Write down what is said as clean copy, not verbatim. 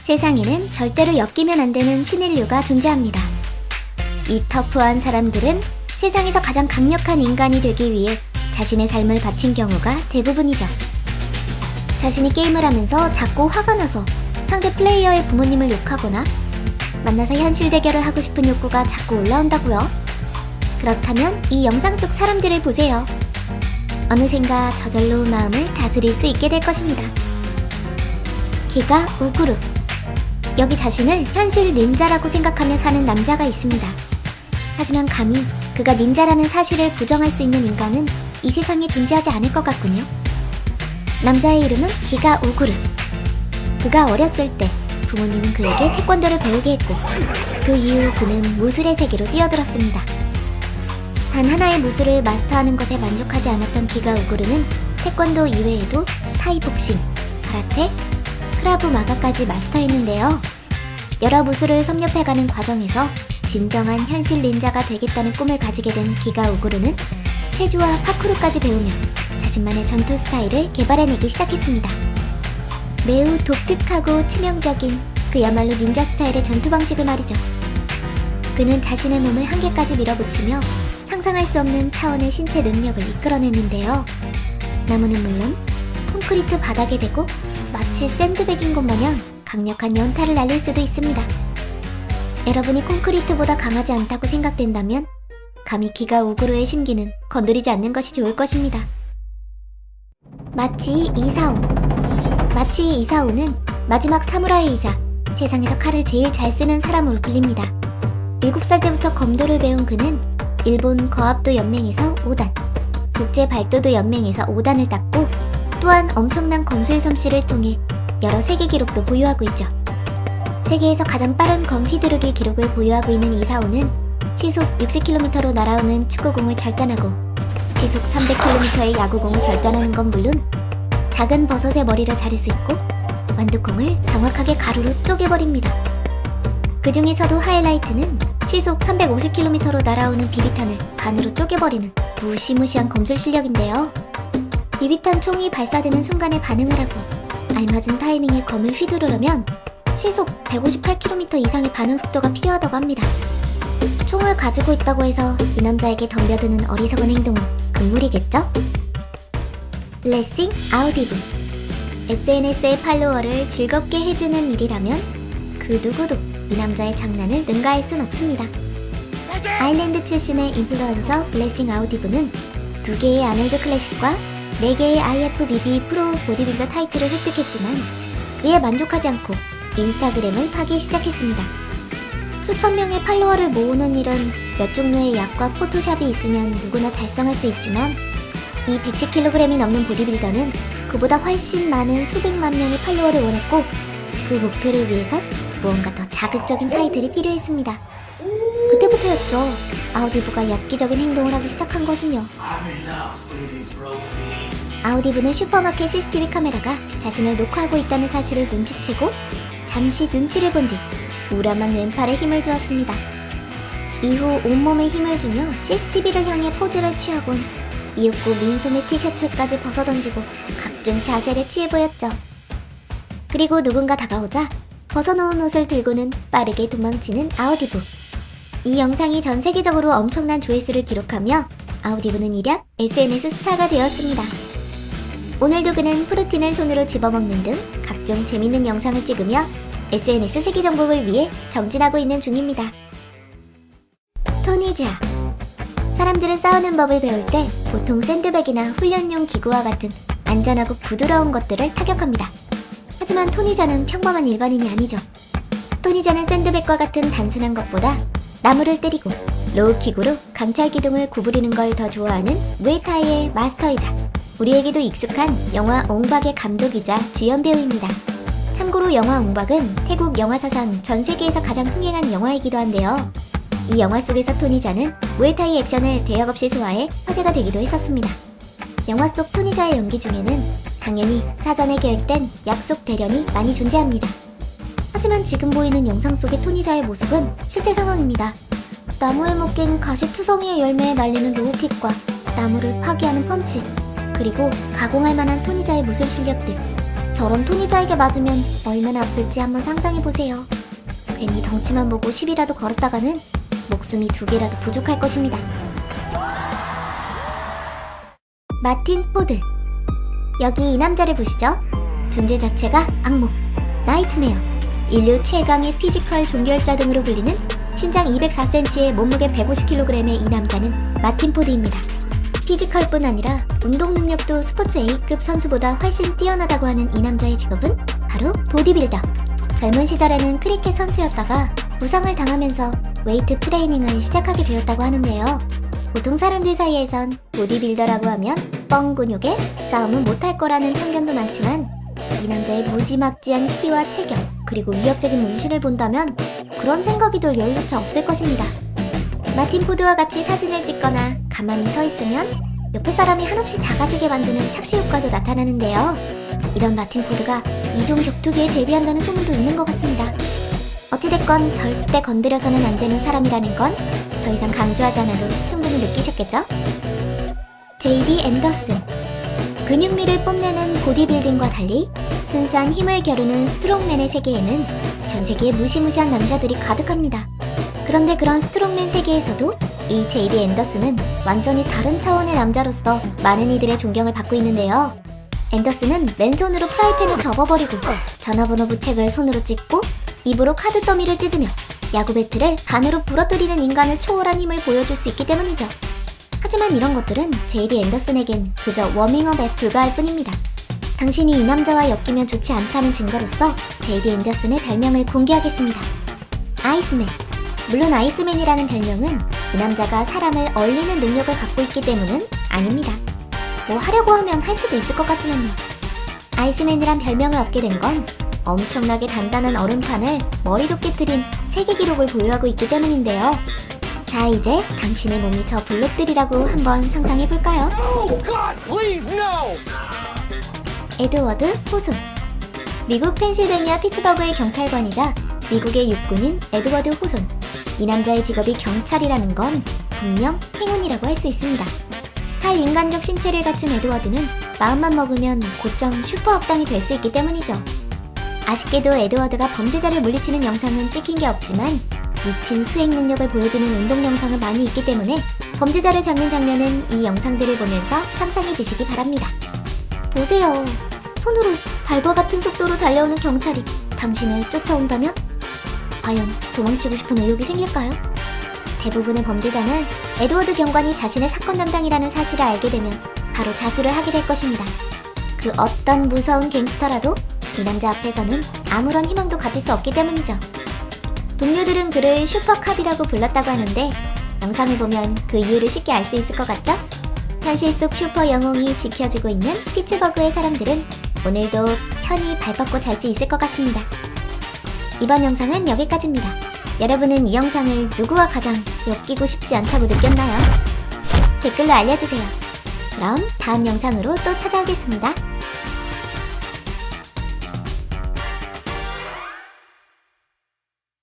세상에는 절대로 엮이면 안 되는 신인류가 존재합니다. 이 터프한 사람들은 세상에서 가장 강력한 인간이 되기 위해 자신의 삶을 바친 경우가 대부분이죠. 자신이 게임을 하면서 자꾸 화가 나서 상대 플레이어의 부모님을 욕하거나 만나서 현실 대결을 하고 싶은 욕구가 자꾸 올라온다고요. 그렇다면 이 영상 속 사람들을 보세요. 어느샌가 저절로 마음을 다스릴 수 있게 될 것입니다. 기가 우구르. 여기 자신을 현실 닌자라고 생각하며 사는 남자가 있습니다. 하지만 감히 그가 닌자라는 사실을 부정할 수 있는 인간은 이 세상에 존재하지 않을 것 같군요. 남자의 이름은 기가 우구르. 그가 어렸을 때 부모님은 그에게 태권도를 배우게 했고 그 이후 그는 무술의 세계로 뛰어들었습니다. 단 하나의 무술을 마스터하는 것에 만족하지 않았던 기가 우구르는 태권도 이외에도 타이복싱, 카라테, 크라브 마가까지 마스터했는데요. 여러 무술을 섭렵해가는 과정에서 진정한 현실 닌자가 되겠다는 꿈을 가지게 된 기가 우구르는 체주와 파쿠르까지 배우며 자신만의 전투 스타일을 개발해내기 시작했습니다. 매우 독특하고 치명적인 그야말로 닌자 스타일의 전투 방식을 말이죠. 그는 자신의 몸을 한계까지 밀어붙이며 상상할 수 없는 차원의 신체 능력을 이끌어내는데요. 나무는 물론 콘크리트 바닥에 대고 마치 샌드백인 것 마냥 강력한 연타를 날릴 수도 있습니다. 여러분이 콘크리트보다 강하지 않다고 생각된다면 감히 기가 우구르의 심기는 건드리지 않는 것이 좋을 것입니다. 마치 이사오는 마지막 사무라이이자 세상에서 칼을 제일 잘 쓰는 사람으로 불립니다. 7살 때부터 검도를 배운 그는 일본 거압도 연맹에서 5단, 국제 발도도 연맹에서 5단을 땄고 또한 엄청난 검술 솜씨를 통해 여러 세계 기록도 보유하고 있죠. 세계에서 가장 빠른 검 휘두르기 기록을 보유하고 있는 이사오는 시속 60km로 날아오는 축구공을 절단하고 시속 300km의 야구공을 절단하는 건 물론 작은 버섯의 머리를 자를 수 있고 완두콩을 정확하게 가루로 쪼개버립니다. 그 중에서도 하이라이트는 시속 350km로 날아오는 비비탄을 반으로 쪼개버리는 무시무시한 검술 실력인데요. 비비탄 총이 발사되는 순간에 반응을 하고 알맞은 타이밍에 검을 휘두르려면 시속 158km 이상의 반응 속도가 필요하다고 합니다. 총을 가지고 있다고 해서 이 남자에게 덤벼드는 어리석은 행동은 금물이겠죠? 블레싱 아우디브. SNS의 팔로워를 즐겁게 해주는 일이라면 그 누구도 이 남자의 장난을 능가할 순 없습니다. 아일랜드 출신의 인플루언서 블레싱 아우디브는 2개의 아놀드 클래식과 4개의 IFBB 프로 보디빌더 타이틀을 획득했지만 그에 만족하지 않고 인스타그램을 파기 시작했습니다. 수천 명의 팔로워를 모으는 일은 몇 종류의 약과 포토샵이 있으면 누구나 달성할 수 있지만 이 110kg이 넘는 보디빌더는 그보다 훨씬 많은 수백만 명의 팔로워를 원했고 그 목표를 위해선 무언가 더 자극적인 타이틀이 필요했습니다. 그때부터였죠. 아우디브가 엽기적인 행동을 하기 시작한 것은요. 아우디브는 슈퍼마켓 CCTV 카메라가 자신을 녹화하고 있다는 사실을 눈치채고 잠시 눈치를 본 뒤 우람한 왼팔에 힘을 주었습니다. 이후 온몸에 힘을 주며 CCTV를 향해 포즈를 취하곤 이윽고 민소매 티셔츠까지 벗어던지고 각종 자세를 취해 보였죠. 그리고 누군가 다가오자 벗어놓은 옷을 들고는 빠르게 도망치는 아우디브. 이 영상이 전 세계적으로 엄청난 조회수를 기록하며 아우디브는 일약 SNS 스타가 되었습니다. 오늘도 그는 프로틴을 손으로 집어먹는 등 각종 재밌는 영상을 찍으며 SNS 세계 정복을 위해 정진하고 있는 중입니다. 토니자. 사람들은 싸우는 법을 배울 때 보통 샌드백이나 훈련용 기구와 같은 안전하고 부드러운 것들을 타격합니다. 하지만 토니자는 평범한 일반인이 아니죠. 토니자는 샌드백과 같은 단순한 것보다 나무를 때리고 로우킥으로 강철 기둥을 구부리는 걸 더 좋아하는 무에타이의 마스터이자 우리에게도 익숙한 영화 옹박의 감독이자 주연 배우입니다. 참고로 영화 옹박은 태국 영화 사상 전 세계에서 가장 흥행한 영화이기도 한데요. 이 영화 속에서 토니자는 무에타이 액션을 대역 없이 소화해 화제가 되기도 했었습니다. 영화 속 토니자의 연기 중에는 당연히 사전에 계획된 약속 대련이 많이 존재합니다. 하지만 지금 보이는 영상 속의 토니자의 모습은 실제 상황입니다. 나무에 묶인 가시투성이의 열매에 날리는 로우킥과 나무를 파괴하는 펀치, 그리고 가공할 만한 토니자의 무술 실력들, 저런 토니자에게 맞으면 얼마나 아플지 한번 상상해보세요. 괜히 덩치만 보고 시비라도 걸었다가는 목숨이 2개라도 부족할 것입니다. 마틴 포드. 여기 이 남자를 보시죠. 존재 자체가 악몽, 나이트메어, 인류 최강의 피지컬 종결자 등으로 불리는 신장 204cm에 몸무게 150kg의 이 남자는 마틴 포드입니다. 피지컬뿐 아니라 운동 능력도 스포츠 A급 선수보다 훨씬 뛰어나다고 하는 이 남자의 직업은 바로 보디빌더. 젊은 시절에는 크리켓 선수였다가 부상을 당하면서 웨이트 트레이닝을 시작하게 되었다고 하는데요. 보통 사람들 사이에선 보디빌더라고 하면 뻥 근육에 싸움은 못할 거라는 편견도 많지만 이 남자의 무지막지한 키와 체격, 그리고 위협적인 문신을 본다면 그런 생각이 들 여유조차 없을 것입니다. 마틴 포드와 같이 사진을 찍거나 가만히 서 있으면 옆에 사람이 한없이 작아지게 만드는 착시 효과도 나타나는데요. 이런 마틴 포드가 이종 격투기에 데뷔한다는 소문도 있는 것 같습니다. 어찌됐건 절대 건드려서는 안 되는 사람이라는 건 더 이상 강조하지 않아도 충분히 느끼셨겠죠? JD 앤더슨. 근육미를 뽐내는 보디빌딩과 달리 순수한 힘을 겨루는 스트롱맨의 세계에는 전 세계에 무시무시한 남자들이 가득합니다. 그런데 그런 스트롱맨 세계에서도 이 JD 앤더슨은 완전히 다른 차원의 남자로서 많은 이들의 존경을 받고 있는데요. 앤더슨은 맨손으로 프라이팬을 접어버리고 전화번호 부책을 손으로 찢고 입으로 카드 더미를 찢으며 야구 배트를 반으로 부러뜨리는 인간을 초월한 힘을 보여줄 수 있기 때문이죠. 하지만 이런 것들은 JD 앤더슨에겐 그저 워밍업에 불과할 뿐입니다. 당신이 이 남자와 엮이면 좋지 않다는 증거로서 JD 앤더슨의 별명을 공개하겠습니다. 아이스맨. 물론 아이스맨이라는 별명은 이 남자가 사람을 얼리는 능력을 갖고 있기 때문은 아닙니다. 뭐 하려고 하면 할 수도 있을 것 같지만요. 아이스맨이란 별명을 얻게 된 건 엄청나게 단단한 얼음판을 머리로 깨뜨린 세계 기록을 보유하고 있기 때문인데요. 자, 이제 당신의 몸이 저 블록들이라고 한번 상상해볼까요? Oh, God, please, no! 에드워드 호손. 미국 펜실베니아 피츠버그의 경찰관이자 미국의 육군인 에드워드 호손. 이 남자의 직업이 경찰이라는 건 분명 행운이라고 할 수 있습니다. 탈인간적 신체를 갖춘 에드워드는 마음만 먹으면 곧장 슈퍼악당이 될 수 있기 때문이죠. 아쉽게도 에드워드가 범죄자를 물리치는 영상은 찍힌 게 없지만 미친 수행 능력을 보여주는 운동 영상은 많이 있기 때문에 범죄자를 잡는 장면은 이 영상들을 보면서 상상해 주시기 바랍니다. 보세요. 손으로 발과 같은 속도로 달려오는 경찰이 당신을 쫓아온다면? 과연 도망치고 싶은 의욕이 생길까요? 대부분의 범죄자는 에드워드 경관이 자신의 사건 담당이라는 사실을 알게 되면 바로 자수를 하게 될 것입니다. 그 어떤 무서운 갱스터라도 이 남자 앞에서는 아무런 희망도 가질 수 없기 때문이죠. 동료들은 그를 슈퍼캅이라고 불렀다고 하는데 영상을 보면 그 이유를 쉽게 알 수 있을 것 같죠? 현실 속 슈퍼 영웅이 지켜주고 있는 피츠버그의 사람들은 오늘도 편히 발 뻗고 잘 수 있을 것 같습니다. 이번 영상은 여기까지입니다. 여러분은 이 영상을 누구와 가장 엮이고 싶지 않다고 느꼈나요? 댓글로 알려주세요. 그럼 다음 영상으로 또 찾아오겠습니다.